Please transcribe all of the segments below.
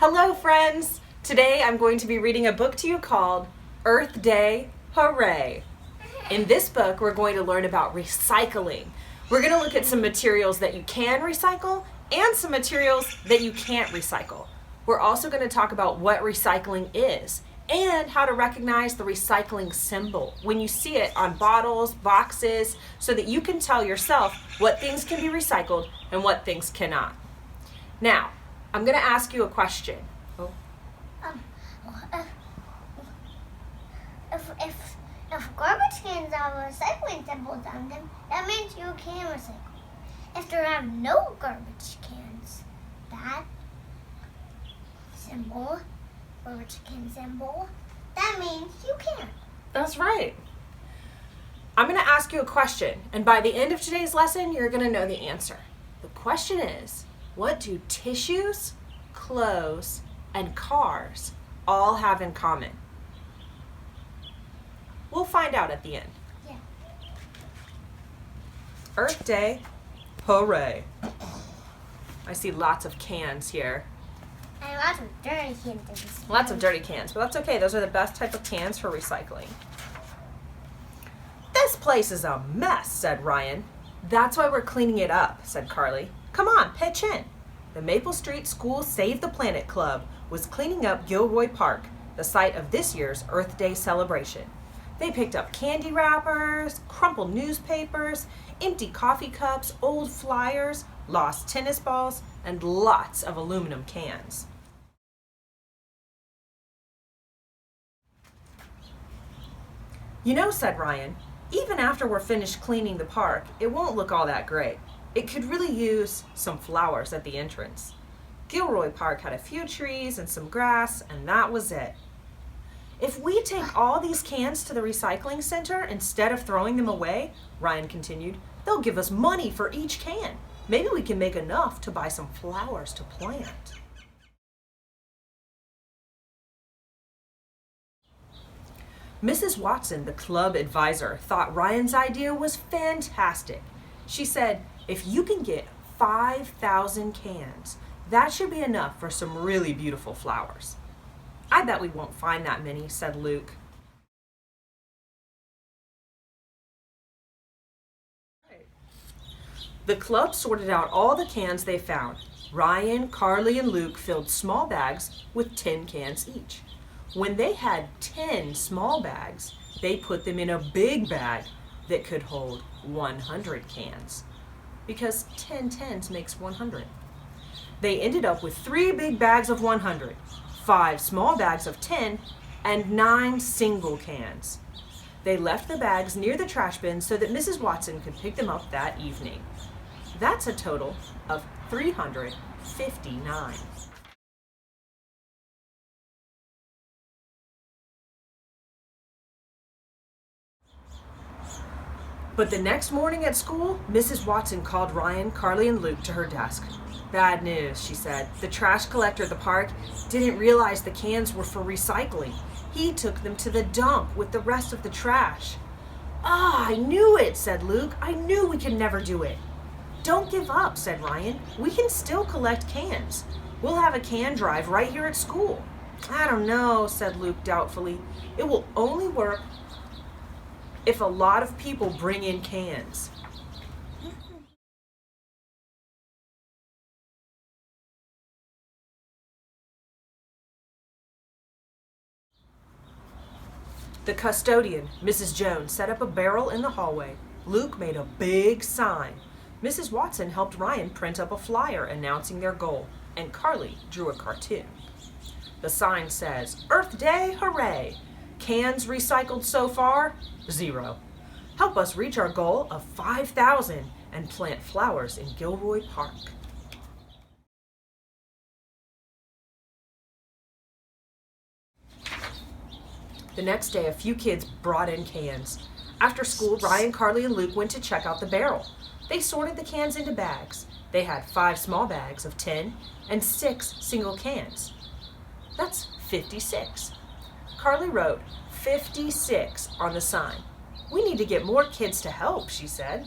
Hello friends! Today I'm going to be reading a book to you called Earth Day, Hooray! In this book we're going to learn about recycling. We're going to look at some materials that you can recycle and some materials that you can't recycle. We're also going to talk about what recycling is and how to recognize the recycling symbol when you see it on bottles, boxes, so that you can tell yourself what things can be recycled and what things cannot. Now, I'm going to ask you a question. If garbage cans have recycling symbols on them, that means you can recycle. If there are no garbage cans, that symbol, garbage can symbol, that means you can't. That's right. I'm going to ask you a question, and by the end of today's lesson, you're going to know the answer. The question is, what do tissues, clothes, and cars all have in common? We'll find out at the end. Yeah. Earth Day, hooray. I see lots of cans here. And lots of dirty cans. Lots of dirty cans, but that's okay. Those are the best type of cans for recycling. This place is a mess, said Ryan. That's why we're cleaning it up, said Carly. Come on, pitch in. The Maple Street School Save the Planet Club was cleaning up Gilroy Park, the site of this year's Earth Day celebration. They picked up candy wrappers, crumpled newspapers, empty coffee cups, old flyers, lost tennis balls, and lots of aluminum cans. You know, said Ryan, even after we're finished cleaning the park, it won't look all that great. It could really use some flowers at the entrance. Gilroy Park had a few trees and some grass, and that was it. If we take all these cans to the recycling center instead of throwing them away, Ryan continued, they'll give us money for each can. Maybe we can make enough to buy some flowers to plant. Mrs. Watson, the club advisor, thought Ryan's idea was fantastic. She said, if you can get 5,000 cans, that should be enough for some really beautiful flowers. I bet we won't find that many, said Luke. The club sorted out all the cans they found. Ryan, Carly, and Luke filled small bags with 10 cans each. When they had 10 small bags, they put them in a big bag that could hold 100 cans, because 10 tens makes 100. They ended up with 3 big bags of 100, 5 small bags of 10, and 9 single cans. They left the bags near the trash bin so that Mrs. Watson could pick them up that evening. That's a total of 359. But the next morning at school, Mrs. Watson called Ryan, Carly, and Luke to her desk. Bad news, she said. The trash collector at the park didn't realize the cans were for recycling. He took them to the dump with the rest of the trash. I knew it, said Luke. I knew we could never do it. Don't give up, said Ryan. We can still collect cans. We'll have a can drive right here at school. I don't know, said Luke doubtfully. It will only work if a lot of people bring in cans. The custodian, Mrs. Jones, set up a barrel in the hallway. Luke made a big sign. Mrs. Watson helped Ryan print up a flyer announcing their goal, and Carly drew a cartoon. The sign says, Earth Day, hooray! Cans recycled so far, 0. Help us reach our goal of 5,000 and plant flowers in Gilroy Park. The next day, a few kids brought in cans. After school, Ryan, Carly, and Luke went to check out the barrel. They sorted the cans into bags. They had 5 small bags of 10 and 6 single cans. That's 56. Carly wrote 56 on the sign. We need to get more kids to help, she said.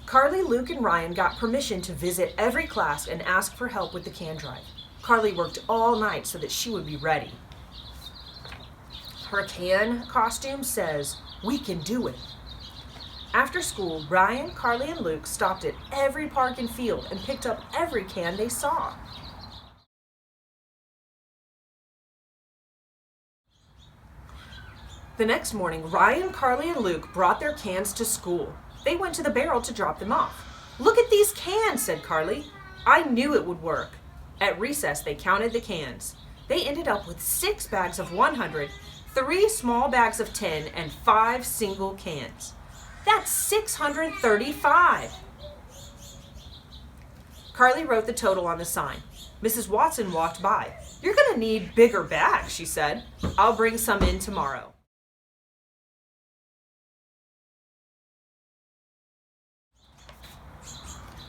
Carly, Luke, and Ryan got permission to visit every class and ask for help with the can drive. Carly worked all night so that she would be ready. Her can costume says, "We can do it." After school, Ryan, Carly, and Luke stopped at every park and field and picked up every can they saw. The next morning, Ryan, Carly, and Luke brought their cans to school. They went to the barrel to drop them off. "Look at these cans," said Carly. "I knew it would work." At recess, they counted the cans. They ended up with 6 bags of 100, 3 small bags of 10, and 5 single cans. That's 635. Carly wrote the total on the sign. Mrs. Watson walked by. "You're going to need bigger bags," she said. "I'll bring some in tomorrow."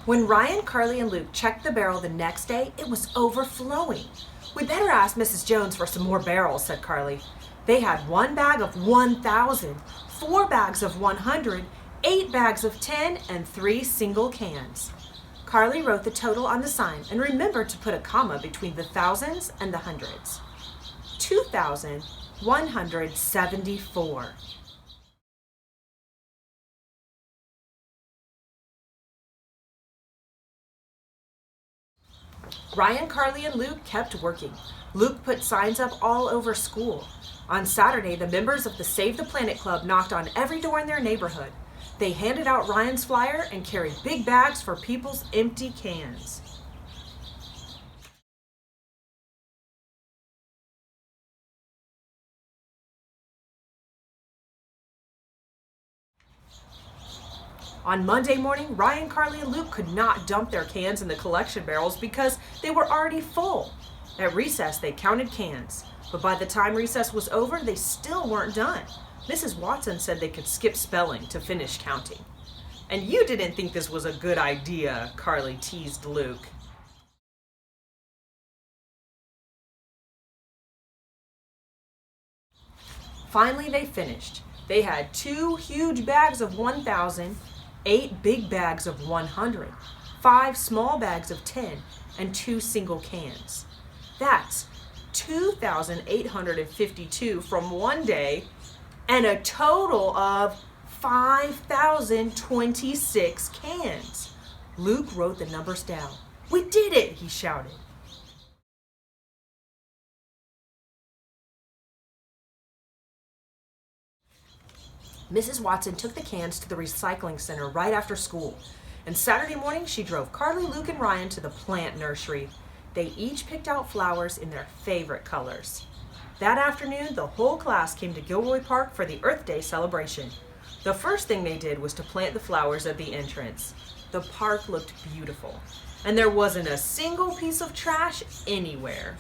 When Ryan, Carly, and Luke checked the barrel the next day, it was overflowing. "We better ask Mrs. Jones for some more barrels," said Carly. They had 1 bag of 1,000, 4 bags of 100, 8 bags of 10, and 3 single cans. Carly wrote the total on the sign and remembered to put a comma between the thousands and the hundreds. 2,174. Ryan, Carly, and Luke kept working. Luke put signs up all over school. On Saturday, the members of the Save the Planet Club knocked on every door in their neighborhood. They handed out Ryan's flyer and carried big bags for people's empty cans. On Monday morning, Ryan, Carly, and Luke could not dump their cans in the collection barrels because they were already full. At recess, they counted cans, but by the time recess was over, they still weren't done. Mrs. Watson said they could skip spelling to finish counting. "And you didn't think this was a good idea," Carly teased Luke. Finally, they finished. They had 2 huge bags of 1,000, 8 big bags of 100, 5 small bags of 10, and 2 single cans. That's 2,852 from one day and a total of 5,026 cans. Luke wrote the numbers down. "We did it," he shouted. Mrs. Watson took the cans to the recycling center right after school, and Saturday morning she drove Carly, Luke, and Ryan to the plant nursery. They each picked out flowers in their favorite colors. That afternoon, the whole class came to Gilroy Park for the Earth Day celebration. The first thing they did was to plant the flowers at the entrance. The park looked beautiful, and there wasn't a single piece of trash anywhere.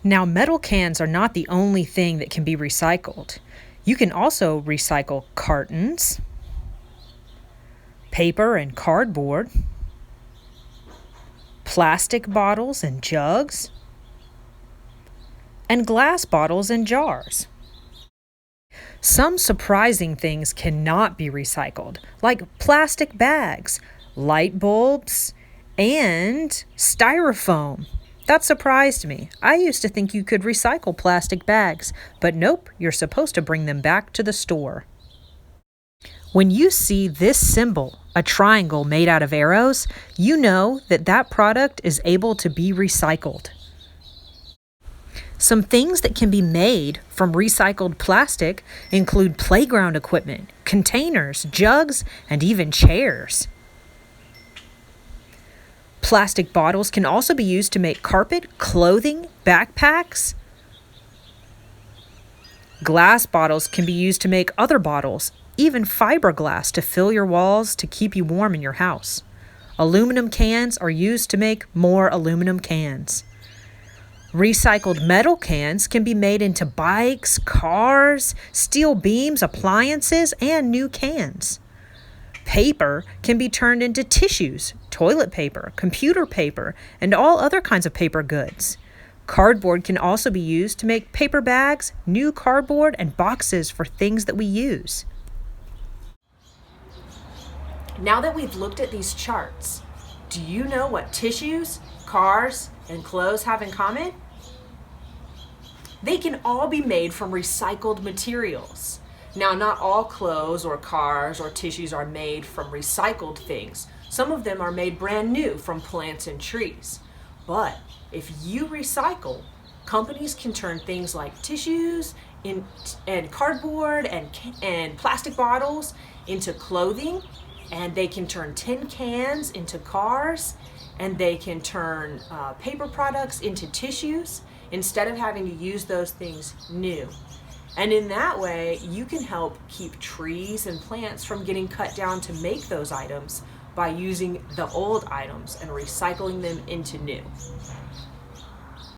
Now, metal cans are not the only thing that can be recycled. You can also recycle cartons, paper and cardboard, plastic bottles and jugs, and glass bottles and jars. Some surprising things cannot be recycled, like plastic bags, light bulbs, and styrofoam. That surprised me. I used to think you could recycle plastic bags, but nope, you're supposed to bring them back to the store. When you see this symbol, a triangle made out of arrows, you know that that product is able to be recycled. Some things that can be made from recycled plastic include playground equipment, containers, jugs, and even chairs. Plastic bottles can also be used to make carpet, clothing, backpacks. Glass bottles can be used to make other bottles, even fiberglass to fill your walls to keep you warm in your house. Aluminum cans are used to make more aluminum cans. Recycled metal cans can be made into bikes, cars, steel beams, appliances, and new cans. Paper can be turned into tissues, toilet paper, computer paper, and all other kinds of paper goods. Cardboard can also be used to make paper bags, new cardboard, and boxes for things that we use. Now that we've looked at these charts, do you know what tissues, cars, and clothes have in common? They can all be made from recycled materials. Now, not all clothes or cars or tissues are made from recycled things. Some of them are made brand new from plants and trees. But if you recycle, companies can turn things like tissues and cardboard and plastic bottles into clothing, and they can turn tin cans into cars, and they can turn paper products into tissues instead of having to use those things new. And in that way, you can help keep trees and plants from getting cut down to make those items by using the old items and recycling them into new.